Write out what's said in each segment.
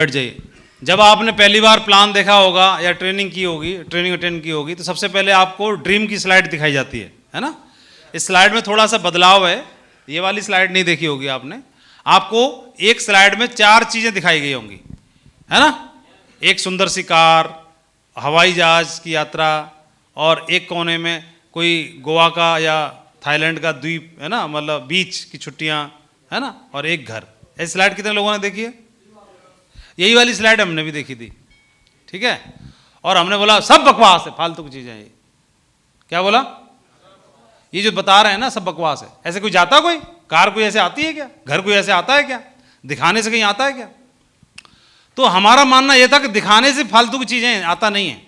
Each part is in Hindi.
बैठ जाइए। जब आपने पहली बार प्लान देखा होगा या ट्रेनिंग की होगी, ट्रेनिंग अटेंड की होगी, तो सबसे पहले आपको ड्रीम की स्लाइड दिखाई जाती है ना। इस स्लाइड में थोड़ा सा बदलाव है, ये वाली स्लाइड नहीं देखी होगी आपने। आपको एक स्लाइड में 4 चीजें दिखाई गई होंगी, है ना। एक सुंदर सी कार, हवाई जहाज की यात्रा, और एक कोने में कोई गोवा का या थाईलैंड का द्वीप, है ना, मतलब बीच की छुट्टियां, है ना, और एक घर। ऐसी स्लाइड कितने लोगों ने देखी है? यही वाली स्लाइड हमने भी देखी थी, ठीक है। और हमने बोला सब बकवास है, फालतू की चीजें ये। क्या बोला? ये जो बता रहे हैं ना सब बकवास है। ऐसे कोई जाता, कोई कार कोई ऐसे आती है क्या? घर कोई ऐसे आता है क्या? दिखाने से कहीं आता है क्या? तो हमारा मानना यह था कि दिखाने से फालतू की चीजें आता नहीं है।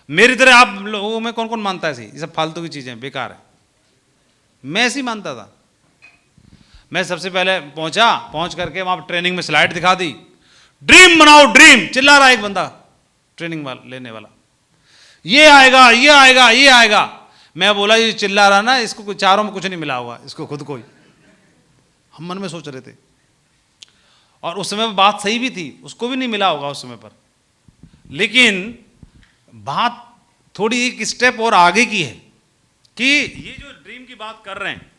मेरी तरह आप लोगों में कौन कौन मानता है ऐसी ये सब फालतू की चीजें बेकार है? मैं ऐसी मानता था। मैं सबसे पहले पहुंच करके वहां ट्रेनिंग में स्लाइड दिखा दी। ड्रीम बनाओ, ड्रीम चिल्ला रहा है एक बंदा ट्रेनिंग लेने वाला, ये आएगा ये आएगा ये आएगा। मैं बोला ये चिल्ला रहा ना, इसको चारों में कुछ नहीं मिला होगा, इसको खुद को ही। हम मन में सोच रहे थे, और उस समय बात सही भी थी, उसको भी नहीं मिला होगा उस समय पर। लेकिन बात थोड़ी एक स्टेप और आगे की है कि ये जो ड्रीम की बात कर रहे हैं,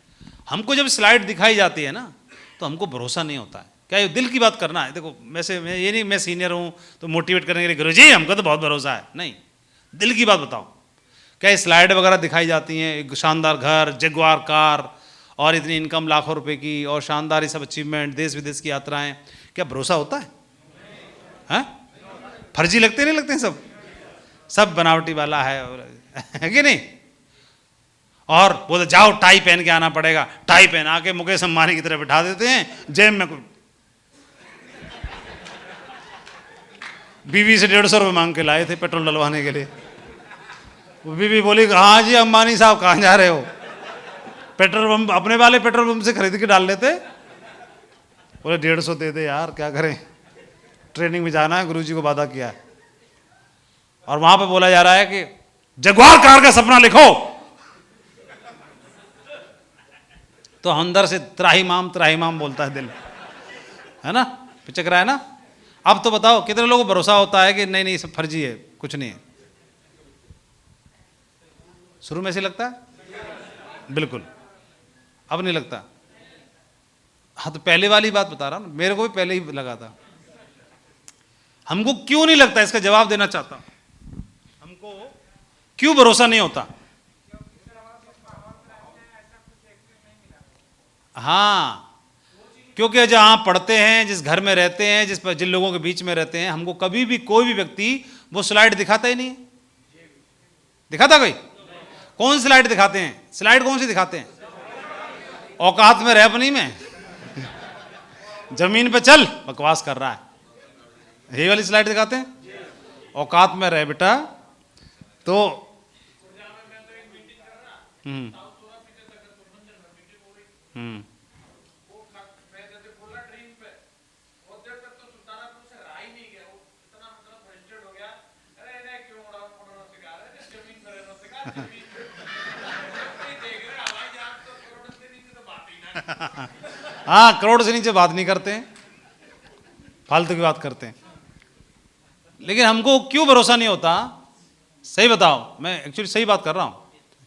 हमको जब स्लाइड दिखाई जाती है ना तो हमको भरोसा नहीं होता है। क्या ये दिल की बात करना है? देखो वैसे मैं ये नहीं मैं सीनियर हूँ तो मोटिवेट करने के लिए गुरुजी हमको तो बहुत भरोसा है, नहीं, दिल की बात बताओ। क्या ये स्लाइड वगैरह दिखाई जाती हैं, एक शानदार घर, जगुआर कार, और इतनी इनकम लाखों रुपए की, और शानदार ये सब अचीवमेंट, देश विदेश की यात्राएं, क्या भरोसा होता है? हैं? फर्जी लगते नहीं लगते हैं सब बनावटी वाला है कि नहीं? और बोले जाओ टाई पहन के आना पड़ेगा, टाई पहन आके मुकेश अंबानी की तरह बिठा देते हैं, जेब में बीवी से 150 रुपये मांग के लाए थे पेट्रोल डलवाने के लिए। वो बीवी बोली हाँ जी अंबानी साहब कहाँ जा रहे हो? पेट्रोल पंप अपने वाले पेट्रोल पंप से खरीद के डाल लेते। बोले 150 दे दे यार, क्या करें, ट्रेनिंग में जाना है, गुरुजी को वादा किया है। और वहां पे बोला जा रहा है कि जगुआर कार का सपना लिखो। तो अंदर से त्राहिमाम बोलता है दिल, है ना, पिचक रहा है ना। अब तो बताओ कितने लोगों को भरोसा होता है कि नहीं नहीं सब फर्जी है, कुछ नहीं है? शुरू में से लगता है बिल्कुल, अब नहीं लगता। हाँ तो पहले वाली बात बता रहा हूं, मेरे को भी पहले ही लगा था। हमको क्यों नहीं लगता, इसका जवाब देना चाहता हूं। हमको क्यों भरोसा नहीं होता? हाँ, क्योंकि जहां पढ़ते हैं, जिस घर में रहते हैं, जिन लोगों के बीच में रहते हैं, हमको कभी भी कोई भी व्यक्ति वो स्लाइड दिखाता ही नहीं है। दिखाता कोई? कौन स्लाइड दिखाते हैं? स्लाइड कौन सी दिखाते हैं? औकात में रह अपनी में, जमीन पे चल, बकवास कर रहा है, यही वाली स्लाइड दिखाते हैं। औकात में रह बेटा। तो हाँ, करोड़ से नीचे बात नहीं करते हैं, फालतू की बात करते हैं। लेकिन हमको क्यों भरोसा नहीं होता? सही बताओ, मैं एक्चुअली सही बात कर रहा हूं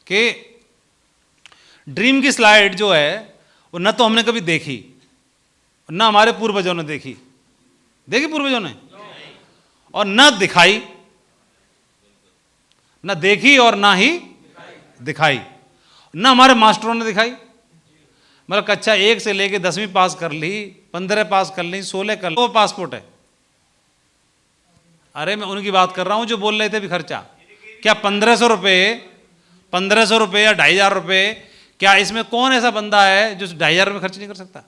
कि ड्रीम की स्लाइड जो है वो न तो हमने कभी देखी, न हमारे पूर्वजों ने देखी पूर्वजों ने, और न दिखाई, न देखी और ना ही दिखाई, न हमारे मास्टरों ने दिखाई। मतलब कक्षा 1 से लेके 10वीं पास कर ली, 15 पास कर ली, 16 कर ली, वो पासपोर्ट है। अरे मैं उनकी बात कर रहा हूं जो बोल रहे थे अभी खर्चा। क्या 1500 रुपये या 2500 रुपये, क्या इसमें कौन ऐसा बंदा है जो 2500 रुपये खर्च नहीं कर सकता?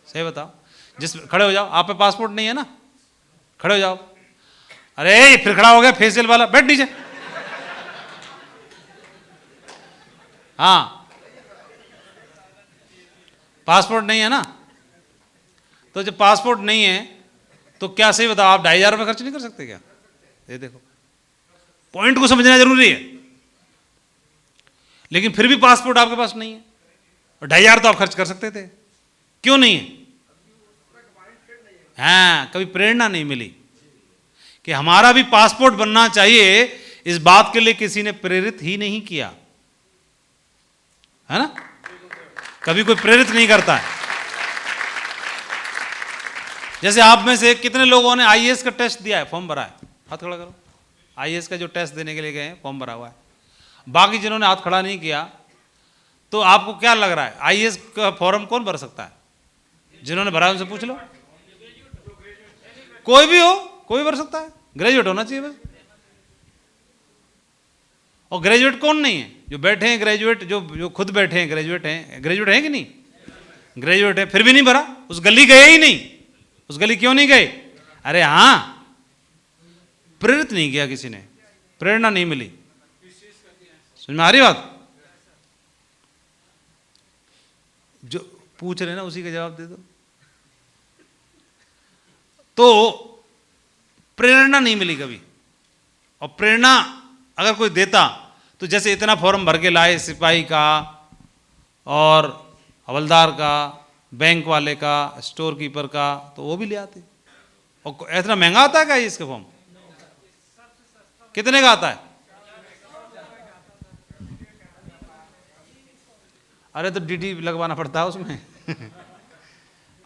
सही बताओ। खड़े हो जाओ, आप पे पासपोर्ट नहीं है ना, खड़े हो जाओ। अरे फिर खड़ा हो गया फेशियल वाला, बैठ नीचे। हाँ, पासपोर्ट नहीं है ना, तो जब पासपोर्ट नहीं है तो क्या, सही बताओ, आप 2500 रुपये खर्च नहीं कर सकते क्या? ये देखो, पॉइंट को समझना जरूरी है। लेकिन फिर भी पासपोर्ट आपके पास नहीं है, और 2500 तो आप खर्च कर सकते थे, क्यों नहीं है? हाँ, कभी प्रेरणा नहीं मिली कि हमारा भी पासपोर्ट बनना चाहिए। इस बात के लिए किसी ने प्रेरित ही नहीं किया, है ना? कभी कोई प्रेरित नहीं करता है। जैसे आप में से कितने लोगों ने आईएएस का टेस्ट दिया है, फॉर्म भरा है? हाथ खड़ा करो। आईएएस का जो टेस्ट देने के लिए गए हैं, फॉर्म भरा हुआ है। बाकी जिन्होंने हाथ खड़ा नहीं किया, तो आपको क्या लग रहा है आईएएस का फॉर्म कौन भर सकता है? जिन्होंने भरा उनसे पूछ लो। कोई भी हो, कोई भर सकता है, ग्रेजुएट होना चाहिए बस। और ग्रेजुएट कौन नहीं है? जो बैठे हैं ग्रेजुएट, जो खुद बैठे हैं ग्रेजुएट हैं। ग्रेजुएट है कि नहीं? ग्रेजुएट है, फिर भी नहीं भरा। उस गली गए ही नहीं। उस गली क्यों नहीं गए? अरे हाँ, प्रेरित नहीं किया किसी ने, प्रेरणा नहीं मिली। समझ में आ रही बात? जो पूछ रहे ना उसी का जवाब दे दो। तो प्रेरणा नहीं मिली कभी। और प्रेरणा अगर कोई देता तो जैसे इतना फॉर्म भर के लाए सिपाही का और हवलदार का, बैंक वाले का, स्टोर कीपर का, तो वो भी ले आते। और इतना महंगा आता है क्या इसका फॉर्म? कितने का आता है? अरे तो डीडी लगवाना पड़ता है उसमें।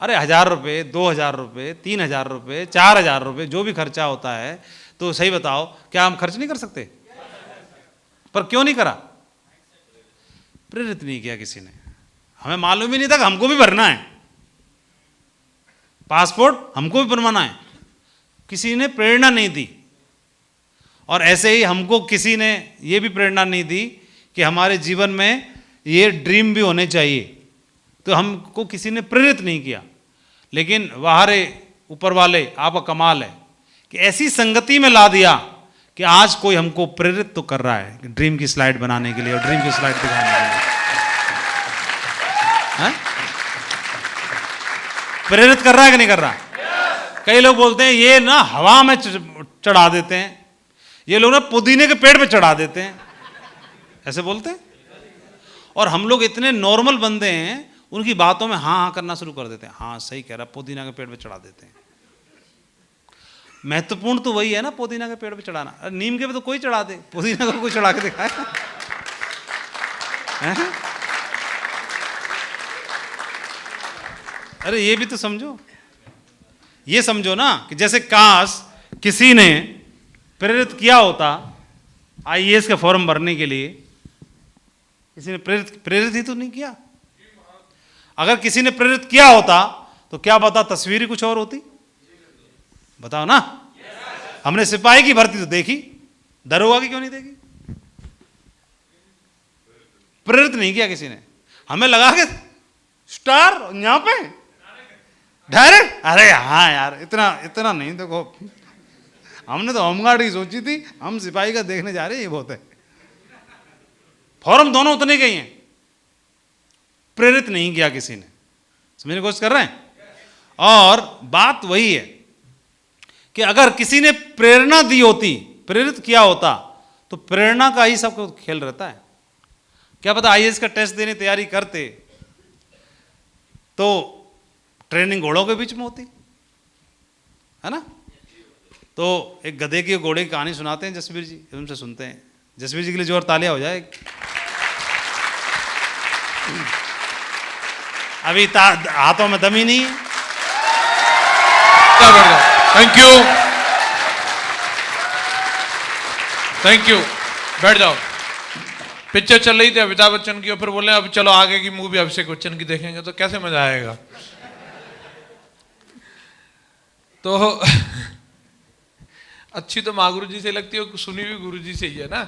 अरे 1000 रुपये, 2000 रुपये, 3000 रुपये, 4000 रुपये, जो भी खर्चा होता है। तो सही बताओ, क्या हम खर्च नहीं कर सकते? पर क्यों नहीं करा? प्रेरित नहीं किया किसी ने। हमें मालूम ही नहीं था कि हमको भी भरना है पासपोर्ट, हमको भी बनवाना है। किसी ने प्रेरणा नहीं दी। और ऐसे ही हमको किसी ने ये भी प्रेरणा नहीं दी कि हमारे जीवन में ये ड्रीम भी होने चाहिए। तो हमको किसी ने प्रेरित नहीं किया। लेकिन बाहरे ऊपर वाले आपका कमाल है कि ऐसी संगति में ला दिया कि आज कोई हमको प्रेरित तो कर रहा है ड्रीम की स्लाइड बनाने के लिए और ड्रीम की स्लाइड दिखाने के लिए। है? प्रेरित कर रहा है कि नहीं कर रहा? कई लोग बोलते हैं ये ना हवा में चढ़ा देते हैं, ये लोग ना पुदीने के पेड़ पे चढ़ा देते हैं, ऐसे बोलते हैं। और हम लोग इतने नॉर्मल बंदे हैं, उनकी बातों में हाँ हाँ करना शुरू कर देते हैं। हाँ सही कह रहा, पुदीना के पेड़ पे चढ़ा देते हैं। महत्वपूर्ण तो वही है ना, पुदीना के पेड़ पे चढ़ाना। नीम के पे तो कोई चढ़ा दे, पुदीना को कोई चढ़ा के दिखाए? अरे ये भी तो समझो। ये समझो ना कि जैसे काश किसी ने प्रेरित किया होता आईएएस का फॉर्म भरने के लिए, किसी ने प्रेरित ही तो नहीं किया। अगर किसी ने प्रेरित किया होता तो क्या पता तस्वीर ही कुछ और होती। बताओ ना। हमने सिपाही की भर्ती तो देखी, दरोगा की क्यों नहीं देखी? प्रेरित नहीं किया किसी ने। हमें लगा के स्टार यहां पे डायरेक्ट। अरे हाँ यार, इतना नहीं। देखो हमने तो होमगार्ड की सोची थी, हम सिपाही का देखने जा रहे हैं, ये बहुत है। फॉर्म दोनों उतने गई हैं, प्रेरित नहीं किया किसी ने। समझने की कोशिश कर रहे हैं? और बात वही है कि अगर किसी ने प्रेरणा दी होती, प्रेरित किया होता, तो प्रेरणा का ही सबको खेल रहता है। क्या पता आईएएस का टेस्ट देने तैयारी करते तो ट्रेनिंग घोड़ों के बीच में होती, है ना? तो एक गधे की घोड़े की कहानी सुनाते हैं जसवीर जी, उनसे सुनते हैं। जसवीर जी के लिए जोर तालियां हो जाए। अभी हाथों में दम ही नहीं है। Thank you, thank you. बैठ जाओ। पिक्चर चल रही थी अमिताभ बच्चन की, और फिर बोले अब चलो आगे की मूवी अभिषेक बच्चन की देखेंगे, तो कैसे मजा आएगा। तो अच्छी तो माँ गुरु जी से लगती है, सुनी हुई गुरु जी से ही है ना।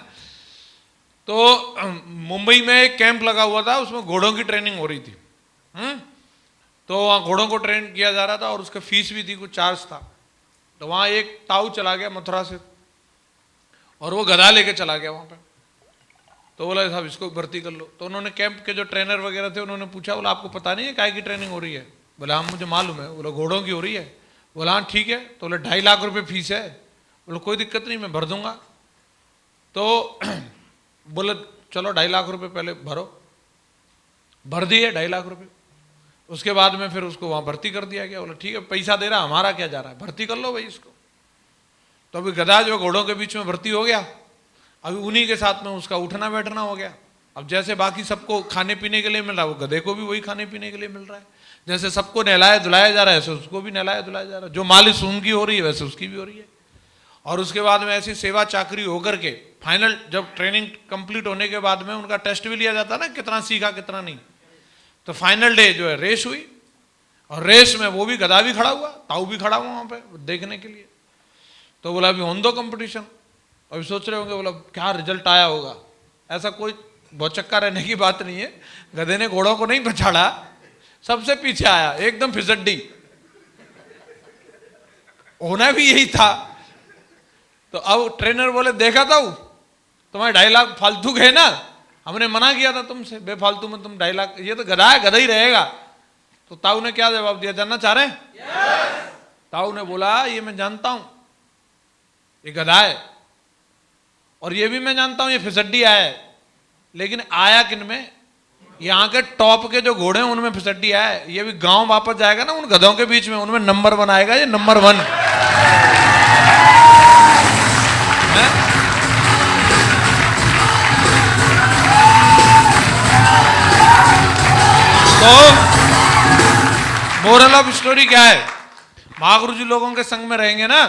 तो मुंबई में एक कैंप लगा हुआ था, उसमें घोड़ों की ट्रेनिंग हो रही थी। तो वहाँ घोड़ों को ट्रेन किया जा रहा था और उसका फीस भी थी, कुछ चार्ज था। तो वहाँ एक ताऊ चला गया मथुरा से, और वो गधा लेके चला गया वहाँ पे। तो बोला साहब इसको भर्ती कर लो। तो उन्होंने कैंप के जो ट्रेनर वगैरह थे उन्होंने पूछा, बोला आपको पता नहीं है काय की ट्रेनिंग हो रही है? बोला हाँ मुझे मालूम है। बोला घोड़ों की हो रही है? बोला हाँ ठीक है। तो बोले 2.5 लाख रुपये फीस है। बोला कोई दिक्कत नहीं, मैं भर दूंगा। तो बोले चलो 2.5 लाख रुपये पहले भरो। भर दिए 2.5 लाख रुपये। उसके बाद में फिर उसको वहां भर्ती कर दिया गया। बोला ठीक है, पैसा दे रहा, हमारा क्या जा रहा है, भर्ती कर लो भाई इसको। तो अभी गधा जो घोड़ों के बीच में भर्ती हो गया, अभी उन्हीं के साथ में उसका उठना बैठना हो गया। अब जैसे बाकी सबको खाने पीने के लिए मिल रहा है, वो गधे को भी वही खाने पीने के लिए मिल रहा है। जैसे सबको नहलाया धुलाया जा रहा है, ऐसे उसको भी नहलाया धुलाया जा रहा है। जो मालिश उनकी हो रही है वैसे उसकी भी हो रही है। और उसके बाद में ऐसी सेवा चाकरी होकर के फाइनल जब ट्रेनिंग कंप्लीट होने के बाद में उनका टेस्ट भी लिया जाता है ना, कितना सीखा कितना नहीं। तो फाइनल डे जो है रेस हुई, और रेस में वो भी गधा भी खड़ा हुआ, ताऊ भी खड़ा हुआ वहां पे देखने के लिए। तो बोला अभी होने दो कंपटीशन। अभी सोच रहे होंगे बोला क्या रिजल्ट आया होगा। ऐसा कोई बहुत चक्का रहने की बात नहीं है। गधे ने घोड़ों को नहीं पछाड़ा, सबसे पीछे आया, एकदम फिसड्डी। होना भी यही था। तो अब ट्रेनर बोले देखा था तुम्हारे 2.5 लाख फालतू गए ना, हमने मना किया था तुमसे, बेफालतू में तुम 2.5 लाख, ये तो गधा है, गधा ही रहेगा। तो ताऊ ने क्या जवाब दिया, जानना चाह रहे हैं? ताऊ ने बोला ये मैं जानता हूं, ये गधा है, और ये भी मैं जानता हूं ये फिसड्डी आया है, लेकिन आया किन में, यहाँ के टॉप के जो घोड़े हैं उनमें फिसड्डी आया है। ये भी गांव वापस जाएगा ना उन गधों के बीच में, उनमें नंबर 1 आएगा, ये नंबर 1। तो मोरल ऑफ स्टोरी क्या है, महागुरु जी लोगों के संग में रहेंगे ना,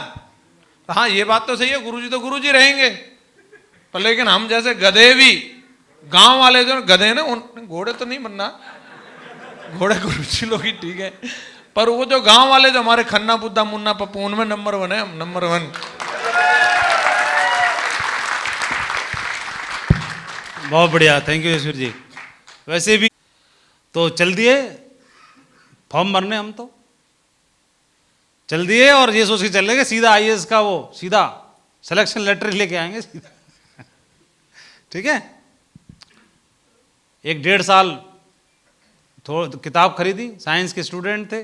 तो हाँ ये बात तो सही है, गुरु जी तो गुरु जी रहेंगे, पर लेकिन हम जैसे गधे भी, गांव वाले जो गधे ना, उन घोड़े तो नहीं बनना, घोड़े गुरु जी लोग ही ठीक है, पर वो जो गांव वाले जो हमारे खन्ना बुद्धा मुन्ना पप्पू, उनमें नंबर 1 है, हम नंबर 1। बहुत बढ़िया, थैंक यू ईश्वर जी। वैसे भी तो चल दिए फॉर्म भरने, हम तो चल दिए और ये सोच के चल रहे सीधा आईएएस का वो सीधा सिलेक्शन लेटर लेके आएंगे सीधा। ठीक है, 1-1.5 साल किताब खरीदी, साइंस के स्टूडेंट थे,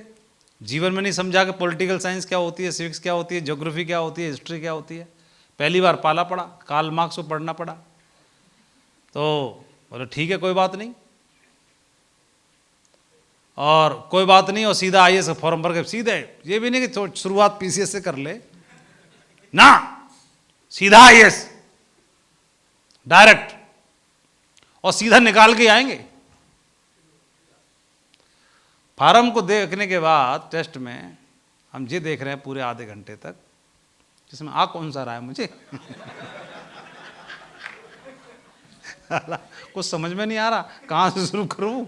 जीवन में नहीं समझा कि पॉलिटिकल साइंस क्या होती है, सिविक्स क्या होती है, ज्योग्राफी क्या होती है, हिस्ट्री क्या होती है। पहली बार पाला पड़ा, कार्ल मार्क्स को पढ़ना पड़ा। तो बोले ठीक है कोई बात नहीं, और कोई बात नहीं, और सीधा आईएएस का फॉर्म भर के सीधे, ये भी नहीं कि शुरुआत पीसीएस से कर ले ना, सीधा आईएएस डायरेक्ट, और सीधा निकाल के आएंगे। फार्म को देखने के बाद टेस्ट में हम ये देख रहे हैं पूरे आधे घंटे तक, जिसमें आ कौन सा रहा है मुझे कुछ समझ में नहीं आ रहा कहां से शुरू करूं।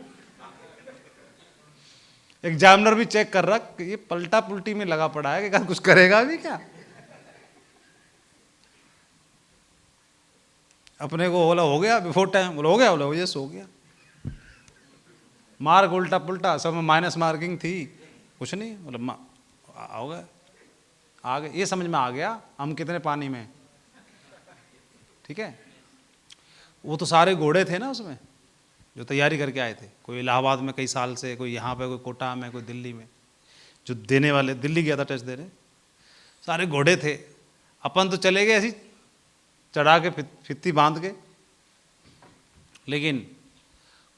एग्जामिनर भी चेक कर रहा, ये पलटा पुलटी में लगा पड़ा है कि कुछ करेगा भी क्या। अपने को बोला हो गया बिफोर टाइम, बोला हो गया, बोला यस हो गया, मार्क उल्टा पुल्टा, सब में माइनस मार्किंग थी, कुछ नहीं, बोला हो गया, आ गए, ये समझ में आ गया हम कितने पानी में। ठीक है, वो तो सारे घोड़े थे ना उसमें जो तैयारी करके आए थे, कोई इलाहाबाद में कई साल से, कोई यहाँ पे, कोई कोटा में, कोई दिल्ली में, जो देने वाले दिल्ली गया था टेस्ट देने, सारे घोड़े थे। अपन तो चले गए ऐसी चढ़ा के फित्ती बांध के, लेकिन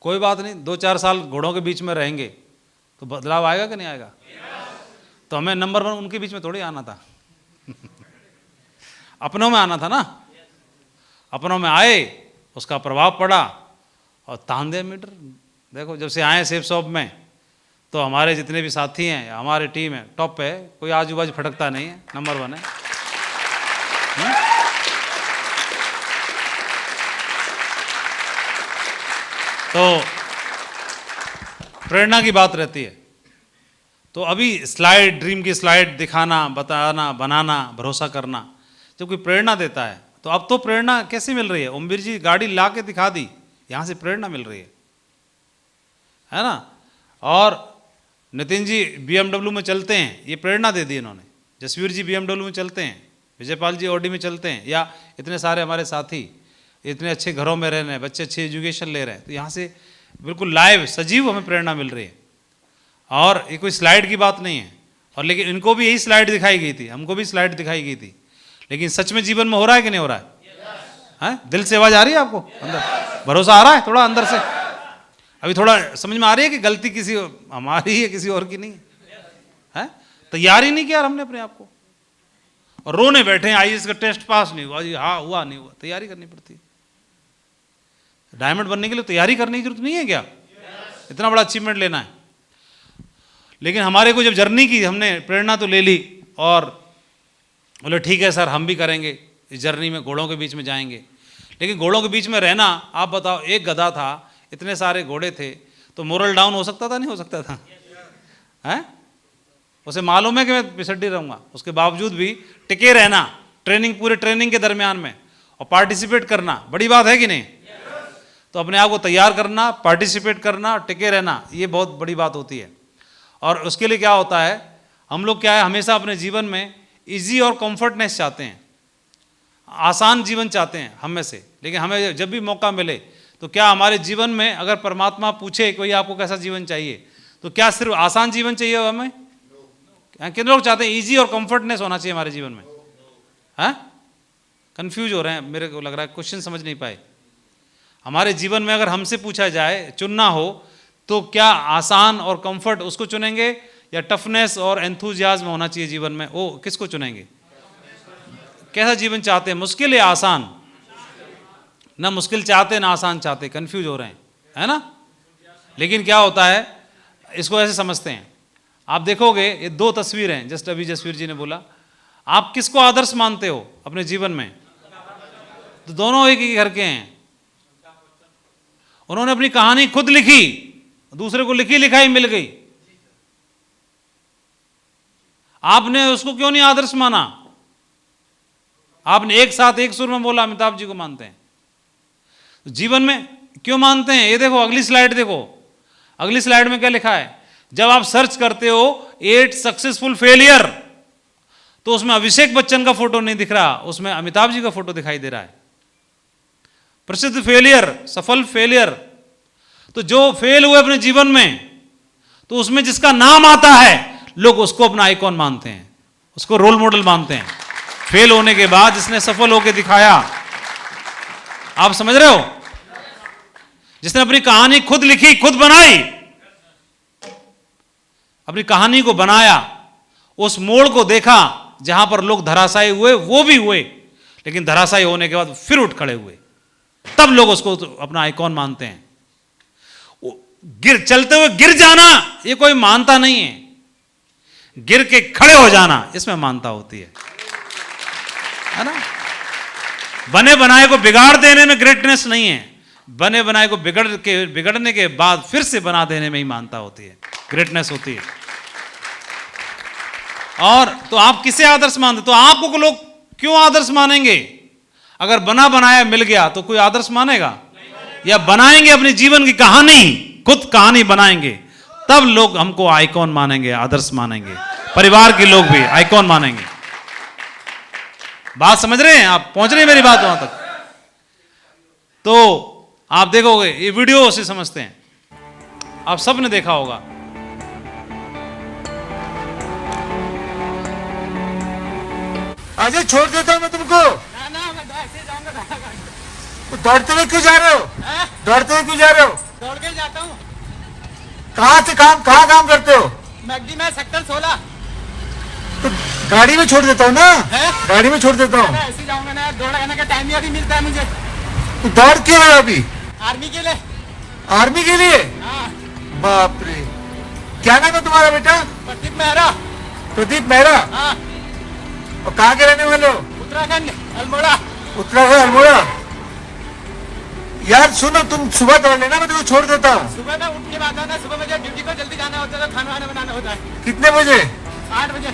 कोई बात नहीं, 2-4 साल घोड़ों के बीच में रहेंगे तो बदलाव आएगा कि नहीं आएगा। तो हमें नंबर 1 उनके बीच में थोड़ी आना था अपनों में आना था ना, अपनों में आए, उसका प्रभाव पड़ा और तान दे मीटर। देखो जब से आए सेफ शॉप में, तो हमारे जितने भी साथी हैं, हमारी टीम है टॉप पे, कोई आजू बाजू फटकता नहीं है, नंबर 1 है। तो प्रेरणा की बात रहती है। तो अभी स्लाइड, ड्रीम की स्लाइड दिखाना, बताना, बनाना, भरोसा करना, जब कोई प्रेरणा देता है, तो अब तो प्रेरणा कैसे मिल रही है, ओमवीर जी गाड़ी ला के दिखा दी, यहाँ से प्रेरणा मिल रही है ना। और नितिन जी BMW में चलते हैं, ये प्रेरणा दे दी इन्होंने। जसवीर जी BMW में चलते हैं, विजयपाल जी ऑडी में चलते हैं, या इतने सारे हमारे साथी इतने अच्छे घरों में रह रहे हैं, बच्चे अच्छी एजुकेशन ले रहे हैं, तो यहाँ से बिल्कुल लाइव सजीव हमें प्रेरणा मिल रही है। और ये कोई स्लाइड की बात नहीं है, और लेकिन इनको भी यही स्लाइड दिखाई गई थी, हमको भी स्लाइड दिखाई गई थी, लेकिन सच में जीवन में हो रहा है कि नहीं हो रहा है? दिल से आवाज आ रही है आपको, अंदर भरोसा आ रहा है थोड़ा अंदर से, अभी थोड़ा समझ में आ रही है कि गलती किसी हमारी है, किसी और की नहीं है? तैयार ही नहीं किया हमने अपने आप को, और रोने बैठे हैं आईएएस का टेस्ट पास नहीं हुआ जी, हाँ हुआ नहीं हुआ। तैयारी करनी पड़ती है। डायमंड बनने के लिए तैयारी करने की जरूरत नहीं है क्या? इतना बड़ा अचीवमेंट लेना है। लेकिन हमारे को जब जर्नी की, हमने प्रेरणा तो ले ली और बोले ठीक है सर हम भी करेंगे इस जर्नी में, घोड़ों के बीच में जाएंगे। लेकिन घोड़ों के बीच में रहना, आप बताओ, एक गधा था, इतने सारे घोड़े थे, तो मोरल डाउन हो सकता था? नहीं हो सकता था, हैं? उसे मालूम है कि मैं पिछड़ी रहूंगा, उसके बावजूद भी टिके रहना, ट्रेनिंग, पूरे ट्रेनिंग के दरमियान में, और पार्टिसिपेट करना, बड़ी बात है कि नहीं? तो अपने आप को तैयार करना, पार्टिसिपेट करना, टिके रहना, ये बहुत बड़ी बात होती है। और उसके लिए क्या होता है, हम लोग क्या है, हमेशा अपने जीवन में इजी और कंफर्टनेस चाहते हैं, आसान जीवन चाहते हैं हम में से। लेकिन हमें जब भी मौका मिले तो क्या हमारे जीवन में अगर परमात्मा पूछे कोई आपको कैसा जीवन चाहिए, तो क्या सिर्फ आसान जीवन चाहिए हमें? कितने लोग चाहते हैं इजी और कंफर्टनेस होना चाहिए हमारे जीवन में? हैं? कंफ्यूज हो रहे हैं, मेरे को लग रहा है क्वेश्चन समझ नहीं पाए। हमारे जीवन में अगर हमसे पूछा जाए, चुनना हो, तो क्या आसान और कंफर्ट उसको चुनेंगे या टफनेस और एंथुजियाज्म होना चाहिए जीवन में? वो किसको चुनेंगे? कैसा जीवन चाहते हैं, मुश्किल या आसान? ना मुश्किल चाहते ना आसान चाहते, कंफ्यूज हो रहे हैं, है ना? लेकिन क्या होता है, इसको ऐसे समझते हैं, आप देखोगे ये दो तस्वीर हैं, जस्ट अभी जसवीर जी ने बोला, आप किसको आदर्श मानते हो अपने जीवन में? तो दोनों एक ही घर के हैं। उन्होंने अपनी कहानी खुद लिखी, दूसरे को लिखी लिखाई मिल गई। आपने उसको क्यों नहीं आदर्श माना? आपने एक साथ एक सुर में बोला अमिताभ जी को मानते हैं, तो जीवन में क्यों मानते हैं? ये देखो अगली स्लाइड देखो, अगली स्लाइड में क्या लिखा है? जब आप सर्च करते हो 8 सक्सेसफुल फेलियर, तो उसमें अभिषेक बच्चन का फोटो नहीं दिख रहा, उसमें अमिताभ जी का फोटो दिखाई दे रहा है। प्रसिद्ध फेलियर, सफल फेलियर, तो जो फेल हुए अपने जीवन में, तो उसमें जिसका नाम आता है लोग उसको अपना आइकॉन मानते हैं, उसको रोल मॉडल मानते हैं। फेल होने के बाद जिसने सफल होकर दिखाया, आप समझ रहे हो? जिसने अपनी कहानी खुद लिखी, खुद बनाई, अपनी कहानी को बनाया, उस मोड़ को देखा जहां पर लोग धराशायी हुए, वो भी हुए, लेकिन धराशायी होने के बाद फिर उठ खड़े हुए, तब लोग उसको अपना आइकॉन मानते हैं। चलते हुए गिर जाना ये कोई मानता नहीं है, गिर के खड़े हो जाना इसमें मानता होती है ना? बने बनाए को बिगाड़ देने में ग्रेटनेस नहीं है, बने बनाए को बिगड़ने के बाद फिर से बना देने में ही मानता होती है, ग्रेटनेस होती है। और तो आप किसे आदर्श मानते? तो आपको लोग क्यों आदर्श मानेंगे? अगर बना बनाया मिल गया तो कोई आदर्श मानेगा? या बनाएंगे अपने जीवन की कहानी, खुद कहानी बनाएंगे, तब लोग हमको आइकॉन मानेंगे, आदर्श मानेंगे, परिवार के लोग भी आइकॉन मानेंगे। बात समझ रहे हैं आप? पहुंच रहे हैं मेरी बात वहां तक? तो आप देखोगे ये वीडियो से समझते हैं, आप सबने देखा होगा। अजय छोड़ देता हूं मैं तुमको। ना मैं ऐसे जाऊंगा। तो दौड़ते हुए क्यों जा रहे हो? दौड़ते हुए क्यों जा रहे हो? दौड़ के जाता हूँ। कहाँ काम करते हो? मैगडी में सेक्टर 16। तो गाड़ी में छोड़ देता हूँ ना, है? गाड़ी में छोड़ देता हूँ। ऐसे जाऊंगा ना, दौड़ लगाने का टाइम ही अभी मिलता है मुझे। तो दौड़ क्यों रहे हो अभी? आर्मी के लिए। आर्मी के लिए? हाँ। बाप रे, क्या नाम है तुम्हारा बेटा? प्रदीप मेहरा। प्रदीप मेहरा। हाँ। और कहाँ के रहने वाले हो? उत्तराखंड, अल्मोड़ा। उत्तराखंड, अल्मोड़ा। यार सुनो, तुम सुबह दौड़ लेना, मैं तुमको छोड़ देता हूँ। सुबह में उठ के बाद आना, सुबह मुझे ड्यूटी को जल्दी जाना होता है, तो खाना वाना बनाना होता है। कितने बजे? 8 बजे।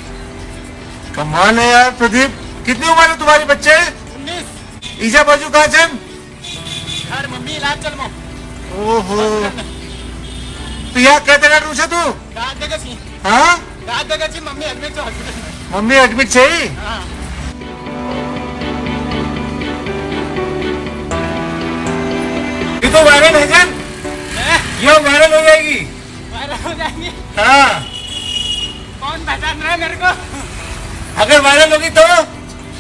कमाल है यार प्रदीप। कितनी उम्र है तुम्हारे बच्चे? 19। ईजा बाजू कहाँ चल? घर मम्मी इलाज चल मो। ओहो, तो यहाँ कहते ना रूसा तू? रात जगह सी। हाँ, रात जगह सी मम्मी एडमिट तो हॉस्पिटल। मम्मी एडमिट सही? हाँ। ये तो वायरल है जान, ये वायरल हो जाएगी। वायरल हो जाएंगे? हाँ, कौन पहचान रहा है मेरे को? अगर वायरल होगी तो?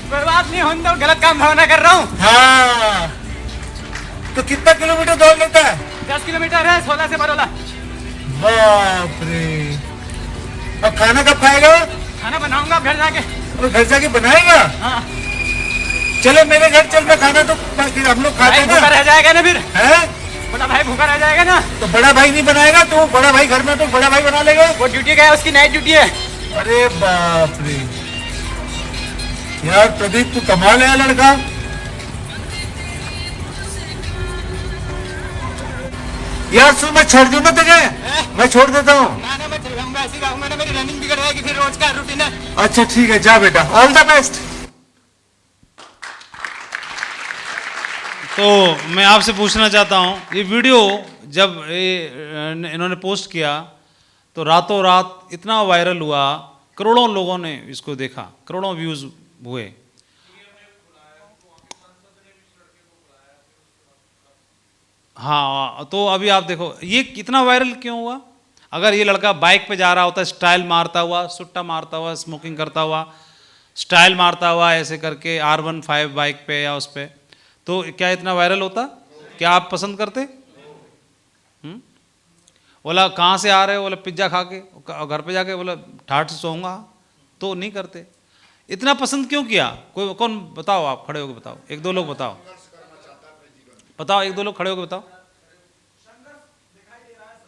कोई बात नहीं, हम तो गलत काम भावना कर रहा हूँ। हाँ, तो कितना किलोमीटर दौड़ लेता है? 10 किलोमीटर है 16 से बरोला। बाप रे, अब खाना कब खाएगा? खाना बनाऊंगा घर जाके। और घर जाके बनाएगा? हाँ चलो मेरे घर चल, मैं खाना तो हम लोग खाते भाई हैं भूखा ना। रह जाएगा ना फिर। है बड़ा भाई भूखा रह जाएगा ना। तो बड़ा भाई नहीं बनाएगा तो बड़ा भाई घर में तो बड़ा भाई बना लेगा। वो ड्यूटी गया, उसकी नाइट ड्यूटी है। अरे बाप रे यार, प्रदीप तू कमाल है लड़का। यार सुन, मैं छोड़ दूं ना तुझे, मैं छोड़ देता हूँ। ना ना मैं चल जाऊंगा, ऐसे जाऊंगा ना, मेरी रनिंग बिगड़ जाएगी फिर, रोज का रूटीन है। अच्छा ठीक है, जा बेटा, ऑल द बेस्ट। तो मैं आपसे पूछना चाहता हूँ, ये वीडियो जब इन्होंने पोस्ट किया तो रातों रात इतना वायरल हुआ, करोड़ों लोगों ने इसको देखा, करोड़ों व्यूज हुए। हाँ, तो अभी आप देखो ये कितना वायरल क्यों हुआ। अगर ये लड़का बाइक पे जा रहा होता, स्टाइल मारता हुआ, सुट्टा मारता हुआ, स्मोकिंग करता हुआ, स्टाइल मारता हुआ ऐसे करके R15 बाइक पे या उस पे, तो क्या इतना वायरल होता? क्या आप पसंद करते? बोला कहाँ से आ रहे हो, बोला पिज्ज़ा खा के, घर पे जाके बोला ठाठ से सोऊंगा, तो नहीं करते। इतना पसंद क्यों किया? कोई कौन बताओ, आप खड़े होकर बताओ, एक दो लोग बताओ, बताओ एक दो लोग खड़े होकर बताओ।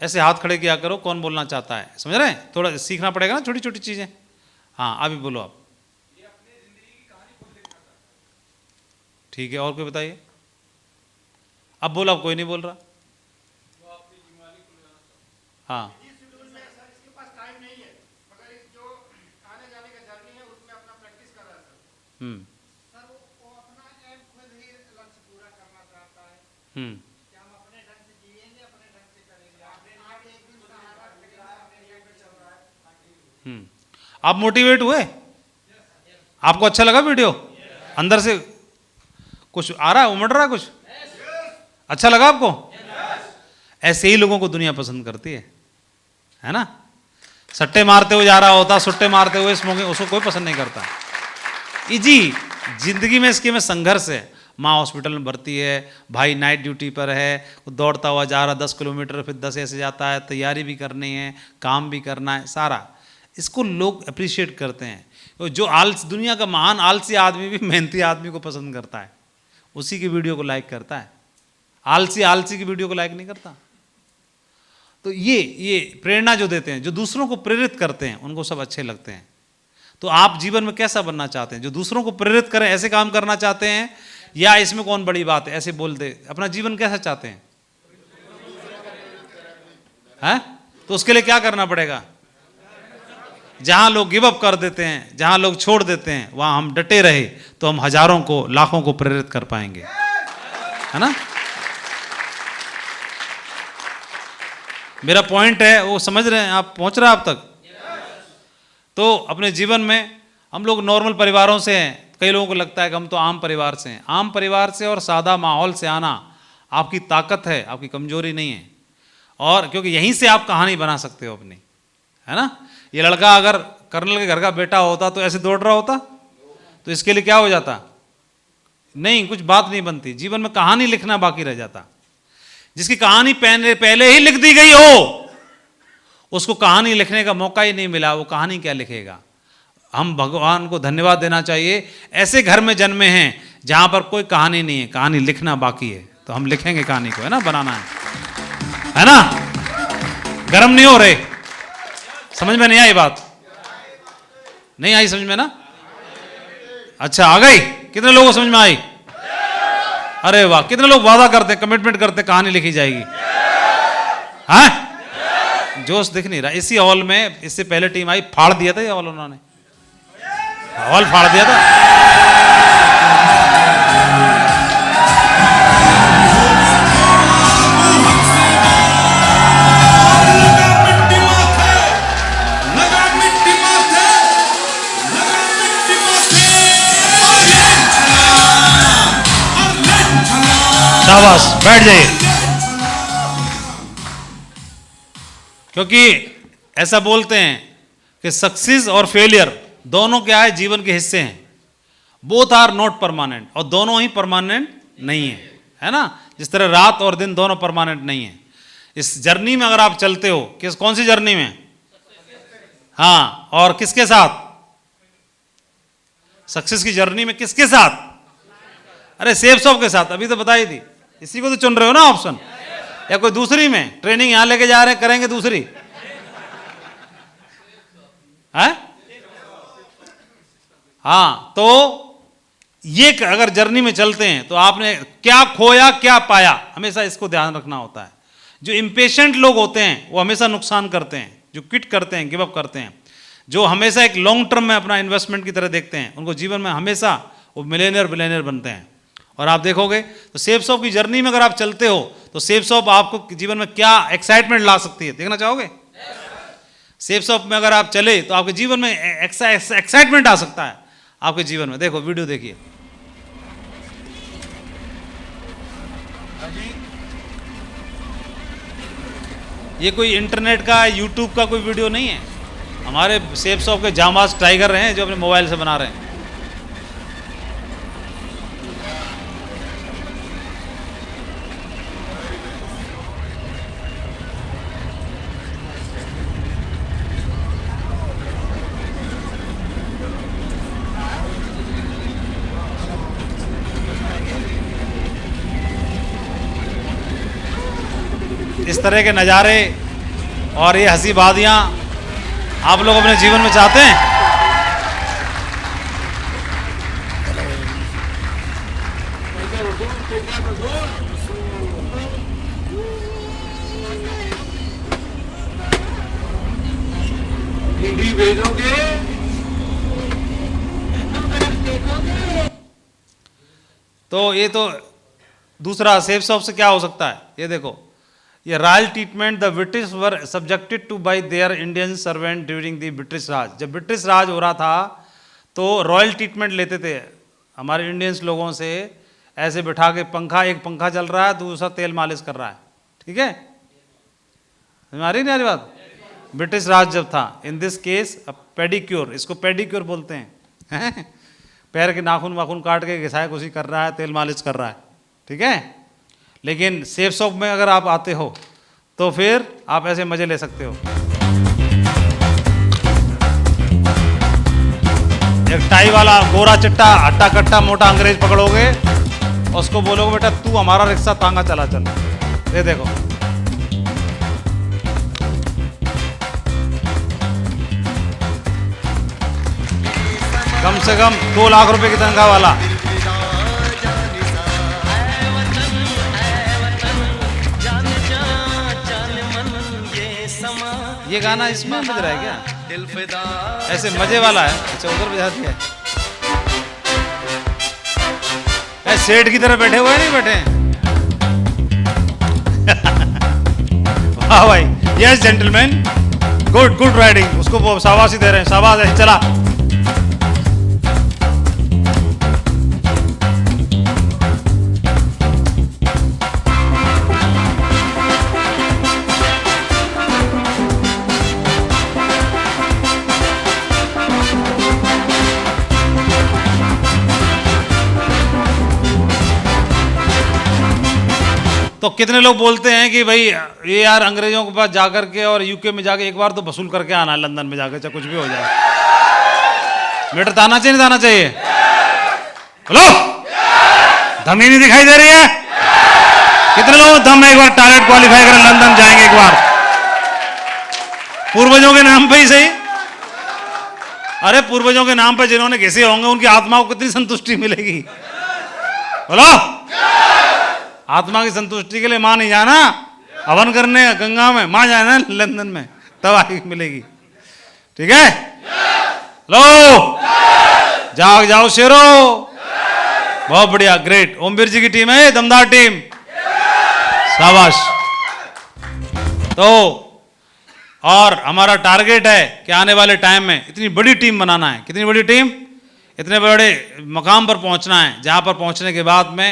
ऐसे हाथ खड़े किया करो, कौन बोलना चाहता है, समझ रहे हैं? थोड़ा सीखना पड़ेगा ना छोटी छोटी चीज़ें। हाँ अभी बोलो आप। ठीक है, और कोई बताइए। अब बोलो, अब कोई नहीं बोल रहा। हाँ हम्म हम्म आप मोटिवेट हुए? आपको अच्छा लगा वीडियो? अंदर से कुछ आ रहा है, उमड़ रहा है कुछ? अच्छा लगा आपको? ऐसे ही लोगों को दुनिया पसंद करती है ना? सट्टे मारते हुए जा रहा होता, सुट्टे मारते हुए स्मोकिंग, उसको कोई पसंद नहीं करता। जी जिंदगी में इसके में संघर्ष है। माँ हॉस्पिटल में भर्ती है, भाई नाइट ड्यूटी पर है, वो दौड़ता हुआ जा रहा 10 किलोमीटर, फिर 10 ऐसे जाता है, तैयारी भी करनी है, काम भी करना है, सारा। इसको लोग अप्रिशिएट करते हैं। जो आलस, दुनिया का महान आलसी आदमी भी मेहनती आदमी को पसंद करता है, उसी की वीडियो को लाइक करता है। आलसी आलसी की वीडियो को लाइक नहीं करता। तो ये प्रेरणा जो देते हैं, जो दूसरों को प्रेरित करते हैं, उनको सब अच्छे लगते हैं। तो आप जीवन में कैसा बनना चाहते हैं? जो दूसरों को प्रेरित करें, ऐसे काम करना चाहते हैं, या इसमें कौन बड़ी बात है, ऐसे बोल दे? अपना जीवन कैसा चाहते हैं? तो उसके लिए क्या करना पड़ेगा? जहां लोग गिव अप कर देते हैं, जहां लोग छोड़ देते हैं, वहां हम डटे रहे तो हम हजारों को, लाखों को प्रेरित कर पाएंगे, है ना? मेरा पॉइंट है वो समझ रहे हैं आप? पहुंच रहा है आप तक? तो अपने जीवन में हम लोग नॉर्मल परिवारों से हैं। कई लोगों को लगता है कि हम तो आम परिवार से हैं। आम परिवार से और सादा माहौल से आना आपकी ताकत है, आपकी कमजोरी नहीं है। और क्योंकि यहीं से आप कहानी बना सकते हो अपनी, है ना? ये लड़का अगर कर्नल के घर का बेटा होता तो ऐसे दौड़ रहा होता? तो इसके लिए क्या हो जाता? नहीं, कुछ बात नहीं बनती। जीवन में कहानी लिखना बाकी रह जाता। जिसकी कहानी पहले ही लिख दी गई हो, उसको कहानी लिखने का मौका ही नहीं मिला, वो कहानी क्या लिखेगा? हम भगवान को धन्यवाद देना चाहिए, ऐसे घर में जन्मे हैं जहां पर कोई कहानी नहीं है, कहानी लिखना बाकी है। तो हम लिखेंगे कहानी को, है ना? बनाना है ना? गर्म नहीं हो रहे? समझ में नहीं आई बात? नहीं आई समझ में ना? अच्छा, आ गई? कितने लोगों को समझ में आई? अरे वाह, कितने लोग वादा करते, कमिटमेंट करते कहानी लिखी जाएगी? हाँ, जोश दिख नहीं रहा। इसी हॉल में इससे पहले टीम आई, फाड़ दिया था ये हॉल, उन्होंने हॉल फाड़ दिया था। शाबाश, बैठ जाइए। क्योंकि ऐसा बोलते हैं कि सक्सेस और फेलियर दोनों क्या है? जीवन के हिस्से हैं। बोथ आर नॉट परमानेंट, और दोनों ही परमानेंट नहीं है, है ना? जिस तरह रात और दिन दोनों परमानेंट नहीं है। इस जर्नी में अगर आप चलते हो, कौन सी जर्नी में? हाँ, और किसके साथ? सक्सेस की जर्नी में किसके साथ? अरे सेफ शॉप के साथ, अभी तो बताई थी। इसी को तो चुन रहे हो ना ऑप्शन, या कोई दूसरी में? ट्रेनिंग यहां लेके जा रहे हैं, करेंगे दूसरी है? हाँ, तो ये अगर जर्नी में चलते हैं तो आपने क्या खोया क्या पाया, हमेशा इसको ध्यान रखना होता है। जो इम्पेशेंट लोग होते हैं वो हमेशा नुकसान करते हैं, जो क्विट करते हैं, गिव अप करते हैं, जो हमेशा एक लॉन्ग टर्म में अपना इन्वेस्टमेंट की तरह देखते हैं, उनको जीवन में हमेशा वो मिलियनियर बिलियनियर बनते हैं। और आप देखोगे तो सेफ शॉप की जर्नी में अगर आप चलते हो तो सेफ शॉप आपको जीवन में क्या एक्साइटमेंट ला सकती है, देखना चाहोगे? सेफ शॉप में अगर आप चले तो आपके जीवन में एक्साइटमेंट आ सकता है आपके जीवन में। देखो, वीडियो देखिए। ये कोई इंटरनेट का, यूट्यूब का कोई वीडियो नहीं है, हमारे सेफ शॉप के जांबाज टाइगर हैं जो अपने मोबाइल से बना रहे हैं। इस तरह के नज़ारे और ये हंसी वादियाँ आप लोग अपने जीवन में चाहते हैं? तो ये तो दूसरा सेफ शॉप से क्या हो सकता है, ये देखो। ये royal treatment the British were subjected to by their Indian servant during the British Raj. जब ब्रिटिश राज हो रहा था तो रॉयल ट्रीटमेंट लेते थे हमारे इंडियंस लोगों से, ऐसे बिठा के पंखा, एक पंखा चल रहा है, दूसरा तेल मालिश कर रहा है, ठीक है? हमारी नहीं आ रही बात? ब्रिटिश राज जब था, इन दिस केस पेडिक्योर, इसको पेडिक्योर बोलते हैं पैर के नाखून वाखून काट के घिसाए घुसी कर रहा है, तेल मालिश कर रहा है, ठीक है? लेकिन सेफ शॉप में अगर आप आते हो तो फिर आप ऐसे मजे ले सकते हो। एक टाई वाला गोरा चिट्टा हट्टा कट्टा मोटा अंग्रेज पकड़ोगे और उसको बोलोगे बेटा तू हमारा रिक्शा तांगा चला चल। ये देखो, कम से कम 2 लाख रुपए की तनख्वाह वाला। ये गाना इसमें बज रहा है क्या? ऐसे मजे वाला है? अच्छा, उधर बजाती है। सेठ की तरह बैठे हुए नहीं बैठे वाह भाई, यस जेंटलमैन, गुड राइडिंग। उसको वो शाबाशी दे रहे हैं, शाबाश है, चला। तो कितने लोग बोलते हैं कि भाई ये यार अंग्रेजों के पास जाकर के और यूके में जाके एक बार तो वसूल करके आना है, लंदन में जाकर, चाहे कुछ भी हो जाए। मीटर तो आना चाहिए, नहीं आना चाहिए? हेलो, दम ही नहीं दिखाई दे रही है? कितने लोग दम एक बार टारगेट क्वालिफाई कर लंदन जाएंगे एक बार, पूर्वजों के नाम पे ही सही। अरे पूर्वजों के नाम पे जिन्होंने घिसे होंगे उनकी आत्मा को कितनी संतुष्टि मिलेगी? बोलो, आत्मा की संतुष्टि के लिए मां नहीं जाना हवन करने गंगा में, मां जाना लंदन में, तब आगे मिलेगी, ठीक है? लो जाओ जाओ शेरो, बहुत बढ़िया, ग्रेट। ओमवीर जी की टीम है, दमदार टीम, शाबाश। तो और हमारा टारगेट है कि आने वाले टाइम में इतनी बड़ी टीम बनाना है। कितनी बड़ी टीम? इतने बड़े मकाम पर पहुंचना है जहां पर पहुंचने के बाद में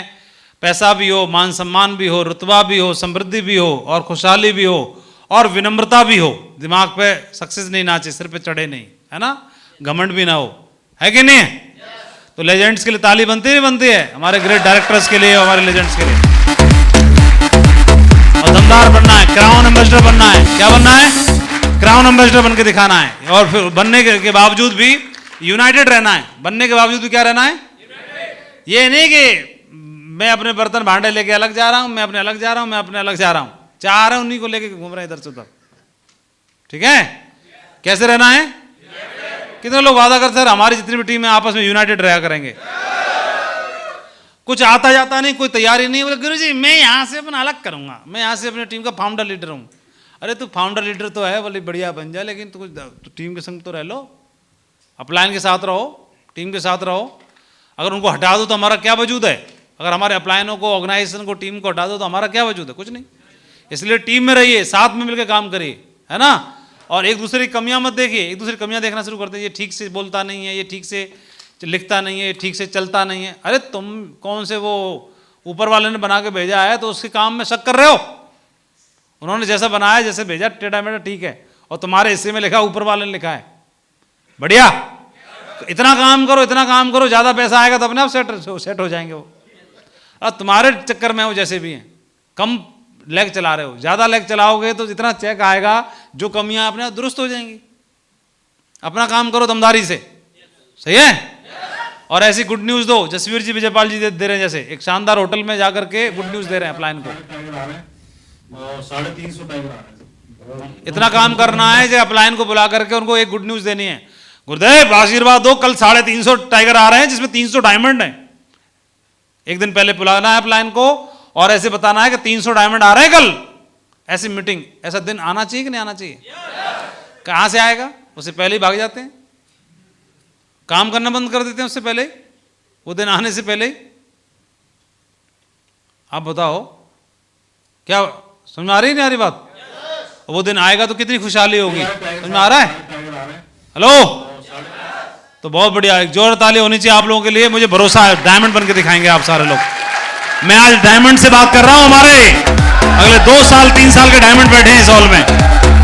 पैसा भी हो, मान सम्मान भी हो, रुतबा भी हो, समृद्धि भी हो, और खुशहाली भी हो, और विनम्रता भी हो। दिमाग पे सक्सेस नहीं नाचे, सिर पे चढ़े नहीं, है ना? घमंड भी ना हो, है कि नहीं? तो लेजेंड्स के लिए ताली बनती है, हमारे ग्रेट डायरेक्टर्स के लिए, हमारे लेजेंड्स के लिए। और शानदार बनना है, क्राउन एम्बेसडर बनना है। क्या बनना है? क्राउन एम्बेसडर बन के दिखाना है। और फिर बनने के बावजूद भी यूनाइटेड रहना है। बनने के बावजूद भी क्या रहना है? ये नहीं कि मैं अपने बर्तन भांडे लेके अलग जा रहा हूं, मैं अपने अलग जा रहा हूं, मैं अपने अलग जा रहा हूं, चाह रहा हूं उन्हीं को लेके घूम रहे हैं इधर से उधर। ठीक है? कैसे रहना है? कितने लोग वादा करते हैं हमारी जितनी भी टीम है आपस में यूनाइटेड रहा करेंगे। कुछ आता जाता नहीं, कोई तैयारी नहीं, बोले गुरुजी मैं यहां से अपना अलग करूंगा, मैं यहां से अपनी टीम का फाउंडर लीडर हूं। अरे तू फाउंडर लीडर तो है, बोले बढ़िया बन जा, लेकिन तू कुछ टीम के संग तो रह लो, अपलाइन के साथ रहो, टीम के साथ रहो। अगर उनको हटा दो तो हमारा क्या वजूद है? अगर हमारे अपलाइनों को, ऑर्गेनाइजेशन को, टीम को हटा दो तो हमारा क्या वजूद है? कुछ नहीं। इसलिए टीम में रहिए, साथ में मिलकर काम करिए, है ना। और एक दूसरे की कमियां मत देखिए, एक दूसरे की कमियां देखना शुरू करते हैं। ये ठीक से बोलता नहीं है, ये ठीक से लिखता नहीं है, ये ठीक से चलता नहीं है। अरे तुम कौन से वो ऊपर वाले ने बना के भेजा है तो उसके काम में शक कर रहे हो? उन्होंने जैसा बनाया, जैसे भेजा, टेढ़ा मेढ़ा ठीक है, और तुम्हारे हिस्से में लिखा ऊपर वाले ने लिखा है। बढ़िया, इतना काम करो, इतना काम करो, ज्यादा पैसा आएगा तो अपने आप सेट हो जाएंगे वो। और तुम्हारे चक्कर में वो जैसे भी हैं, कम लेग चला रहे हो, ज्यादा लेग चलाओगे तो इतना चेक आएगा, जो कमियां अपने आप दुरुस्त हो जाएंगी। अपना काम करो दमदारी से, सही है। और ऐसी गुड न्यूज दो, जसवीर जी विजयपाल जी दे रहे हैं, जैसे एक शानदार होटल में जाकर के गुड न्यूज दे रहे हैं अपलाइन को। 350 टाइगर आ रहे हैं। इतना काम करना है जो अपलाइन को बुला करके उनको एक गुड न्यूज देनी है। गुरुदेव आशीर्वाद दो, कल 350 टाइगर आ रहे हैं जिसमें 300 डायमंड है। एक दिन पहले बुलाना है अपलाइन को और ऐसे बताना है कि 300 डायमंड आ रहे हैं कल। ऐसी मीटिंग, ऐसा दिन आना चाहिए कि नहीं आना चाहिए? कहां से आएगा? उससे पहले ही भाग जाते हैं, काम करना बंद कर देते हैं उससे पहले, वो दिन आने से पहले ही। आप बताओ, क्या समझ में आ रही नहीं आ रही बात? वो दिन आएगा तो कितनी खुशहाली होगी। समझ में आ रहा है? हेलो, तो बहुत बढ़िया, एक जोर ताली होनी चाहिए आप लोगों के लिए। मुझे भरोसा है डायमंड बन के दिखाएंगे आप सारे लोग। मैं आज डायमंड से बात कर रहा हूं। हमारे अगले 2 साल 3 साल के डायमंड बैठे हैं इस हॉल में।